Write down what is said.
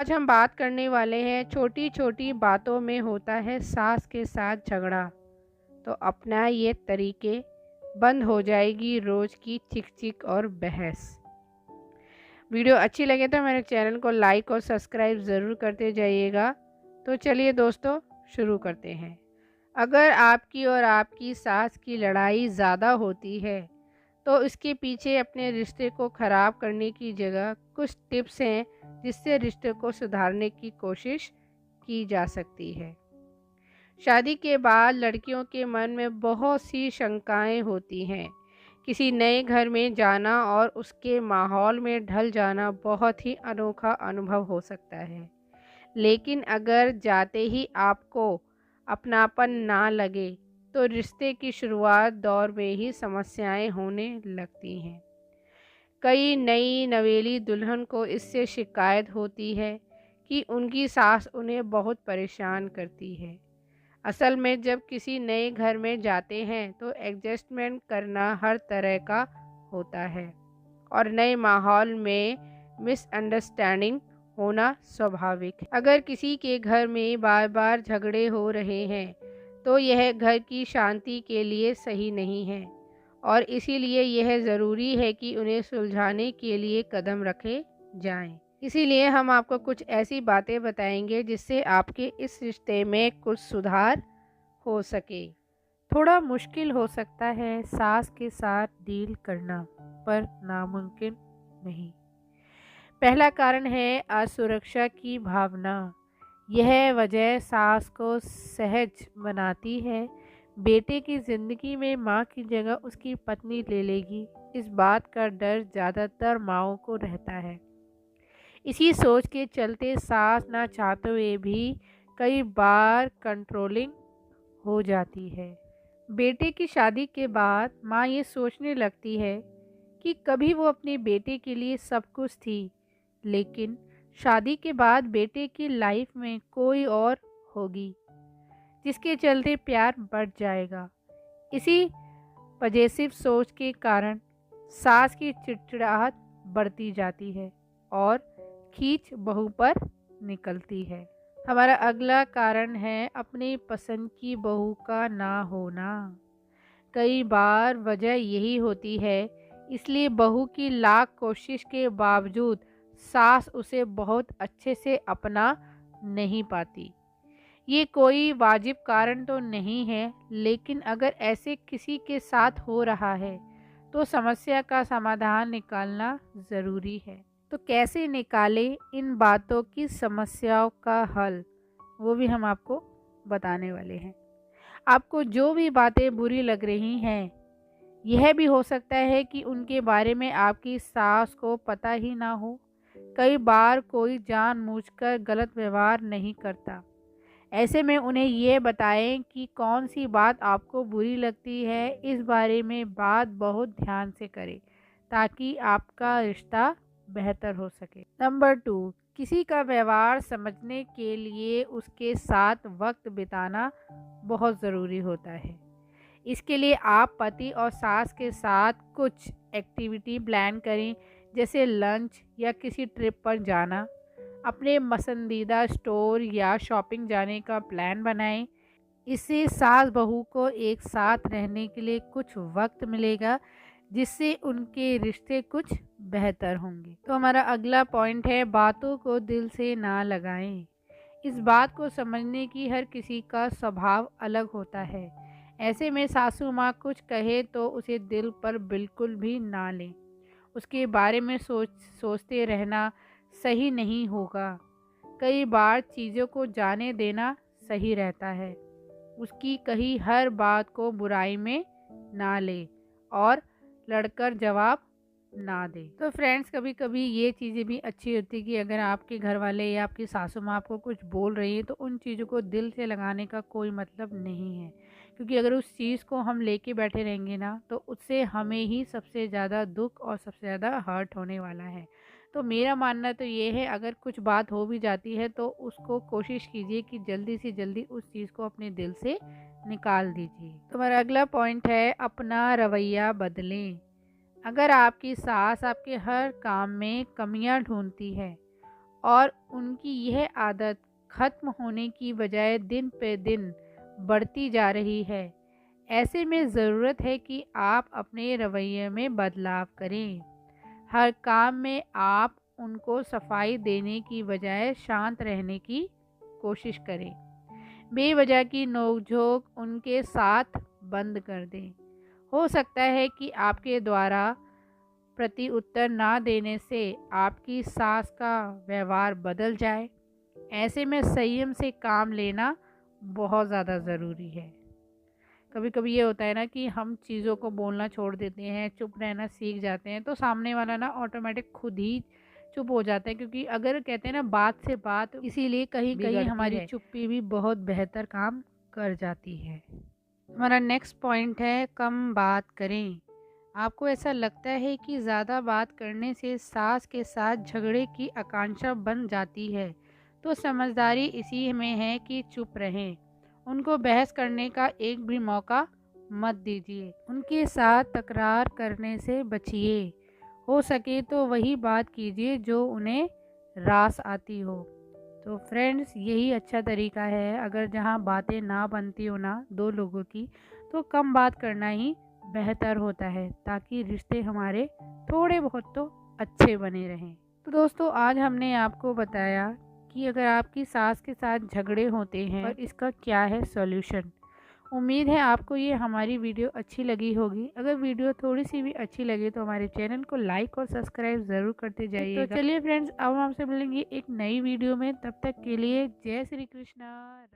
आज हम बात करने वाले हैं छोटी छोटी बातों में होता है सास के साथ झगड़ा। तो अपना ये तरीके, बंद हो जाएगी रोज की चिक चिक और बहस। वीडियो अच्छी लगे तो मेरे चैनल को लाइक और सब्सक्राइब ज़रूर करते जाइएगा। तो चलिए दोस्तों, शुरू करते हैं। अगर आपकी और आपकी सास की लड़ाई ज़्यादा होती है तो इसके पीछे अपने रिश्ते को ख़राब करने की जगह कुछ टिप्स हैं जिससे रिश्ते को सुधारने की कोशिश की जा सकती है। शादी के बाद लड़कियों के मन में बहुत सी शंकाएं होती हैं। किसी नए घर में जाना और उसके माहौल में ढल जाना बहुत ही अनोखा अनुभव हो सकता है। लेकिन अगर जाते ही आपको अपनापन ना लगे तो रिश्ते की शुरुआत दौर में ही समस्याएं होने लगती हैं। कई नई नवेली दुल्हन को इससे शिकायत होती है कि उनकी सास उन्हें बहुत परेशान करती है। असल में जब किसी नए घर में जाते हैं तो एडजस्टमेंट करना हर तरह का होता है और नए माहौल में मिसअंडरस्टैंडिंग होना स्वाभाविक है। अगर किसी के घर में बार बार झगड़े हो रहे हैं तो यह घर की शांति के लिए सही नहीं है और इसीलिए यह ज़रूरी है कि उन्हें सुलझाने के लिए कदम रखे जाएं। इसीलिए हम आपको कुछ ऐसी बातें बताएंगे जिससे आपके इस रिश्ते में कुछ सुधार हो सके। थोड़ा मुश्किल हो सकता है सास के साथ डील करना, पर नामुमकिन नहीं। पहला कारण है असुरक्षा की भावना। यह वजह सास को सहज बनाती है। बेटे की ज़िंदगी में माँ की जगह उसकी पत्नी ले लेगी, इस बात का डर ज़्यादातर माँओं को रहता है। इसी सोच के चलते सास ना चाहते हुए भी कई बार कंट्रोलिंग हो जाती है। बेटे की शादी के बाद माँ ये सोचने लगती है कि कभी वो अपने बेटे के लिए सब कुछ थी, लेकिन शादी के बाद बेटे की लाइफ में कोई और होगी, जिसके चलते प्यार बढ़ जाएगा। इसी पजेसिव सोच के कारण सास की चिड़चिड़ाहट बढ़ती जाती है और खींच बहू पर निकलती है। हमारा अगला कारण है अपनी पसंद की बहू का ना होना। कई बार वजह यही होती है, इसलिए बहू की लाख कोशिश के बावजूद सास उसे बहुत अच्छे से अपना नहीं पाती। ये कोई वाजिब कारण तो नहीं है, लेकिन अगर ऐसे किसी के साथ हो रहा है तो समस्या का समाधान निकालना ज़रूरी है। तो कैसे निकालें इन बातों की समस्याओं का हल, वो भी हम आपको बताने वाले हैं। आपको जो भी बातें बुरी लग रही हैं, यह भी हो सकता है कि उनके बारे में आपकी सास को पता ही ना हो। कई बार कोई जानबूझकर गलत व्यवहार नहीं करता। ऐसे में उन्हें ये बताएं कि कौन सी बात आपको बुरी लगती है। इस बारे में बात बहुत ध्यान से करें ताकि आपका रिश्ता बेहतर हो सके। नंबर 2, किसी का व्यवहार समझने के लिए उसके साथ वक्त बिताना बहुत ज़रूरी होता है। इसके लिए आप पति और सास के साथ कुछ एक्टिविटी प्लान करें, जैसे लंच या किसी ट्रिप पर जाना। अपने पसंदीदा स्टोर या शॉपिंग जाने का प्लान बनाएं। इससे सास बहू को एक साथ रहने के लिए कुछ वक्त मिलेगा, जिससे उनके रिश्ते कुछ बेहतर होंगे। तो हमारा अगला पॉइंट है बातों को दिल से ना लगाएं। इस बात को समझने की हर किसी का स्वभाव अलग होता है। ऐसे में सासू माँ कुछ कहे तो उसे दिल पर बिल्कुल भी ना लें। उसके बारे में सोचते रहना सही नहीं होगा। कई बार चीज़ों को जाने देना सही रहता है। उसकी कही हर बात को बुराई में ना ले और लड़कर जवाब ना दे। तो फ्रेंड्स, कभी कभी ये चीज़ें भी अच्छी होती है कि अगर आपके घर वाले या आपकी सासू माँ आपको कुछ बोल रही है तो उन चीज़ों को दिल से लगाने का कोई मतलब नहीं है, क्योंकि अगर उस चीज़ को हम लेके बैठे रहेंगे ना तो उससे हमें ही सबसे ज़्यादा दुख और सबसे ज़्यादा हर्ट होने वाला है। तो मेरा मानना तो ये है, अगर कुछ बात हो भी जाती है तो उसको कोशिश कीजिए कि जल्दी से जल्दी उस चीज़ को अपने दिल से निकाल दीजिए। तो हमारा अगला पॉइंट है अपना रवैया बदलें। अगर आपकी सास आपके हर काम में कमियां ढूंढती है और उनकी यह आदत खत्म होने की बजाय दिन पे दिन बढ़ती जा रही है। ऐसे में ज़रूरत है कि आप अपने रवैये में बदलाव करें। हर काम में आप उनको सफाई देने की बजाय शांत रहने की कोशिश करें। बेवजह की नोक-झोंक उनके साथ बंद कर दें। हो सकता है कि आपके द्वारा प्रति उत्तर ना देने से आपकी सास का व्यवहार बदल जाए। ऐसे में संयम से काम लेना बहुत ज़्यादा ज़रूरी है। कभी कभी ये होता है ना कि हम चीज़ों को बोलना छोड़ देते हैं, चुप रहना सीख जाते हैं, तो सामने वाला ना ऑटोमेटिक खुद ही चुप हो जाता है। क्योंकि अगर कहते हैं ना बात से बात, इसीलिए कहीं कहीं हमारी चुप्पी भी बहुत बेहतर काम कर जाती है। हमारा नेक्स्ट पॉइंट है कम बात करें। आपको ऐसा लगता है कि ज़्यादा बात करने से सास के साथ झगड़े की आकांक्षा बन जाती है, तो समझदारी इसी में है कि चुप रहें। उनको बहस करने का एक भी मौका मत दीजिए। उनके साथ तकरार करने से बचिए। हो सके तो वही बात कीजिए जो उन्हें रास आती हो। तो फ्रेंड्स, यही अच्छा तरीका है। अगर जहाँ बातें ना बनती हो ना दो लोगों की, तो कम बात करना ही बेहतर होता है, ताकि रिश्ते हमारे थोड़े बहुत तो अच्छे बने रहें। तो दोस्तों, आज हमने आपको बताया कि अगर आपकी सास के साथ झगड़े होते हैं और इसका क्या है सॉल्यूशन। उम्मीद है आपको ये हमारी वीडियो अच्छी लगी होगी। अगर वीडियो थोड़ी सी भी अच्छी लगे तो हमारे चैनल को लाइक और सब्सक्राइब ज़रूर करते जाइएगा। तो चलिए फ्रेंड्स, अब हम आपसे मिलेंगे एक नई वीडियो में। तब तक के लिए जय श्री कृष्णा।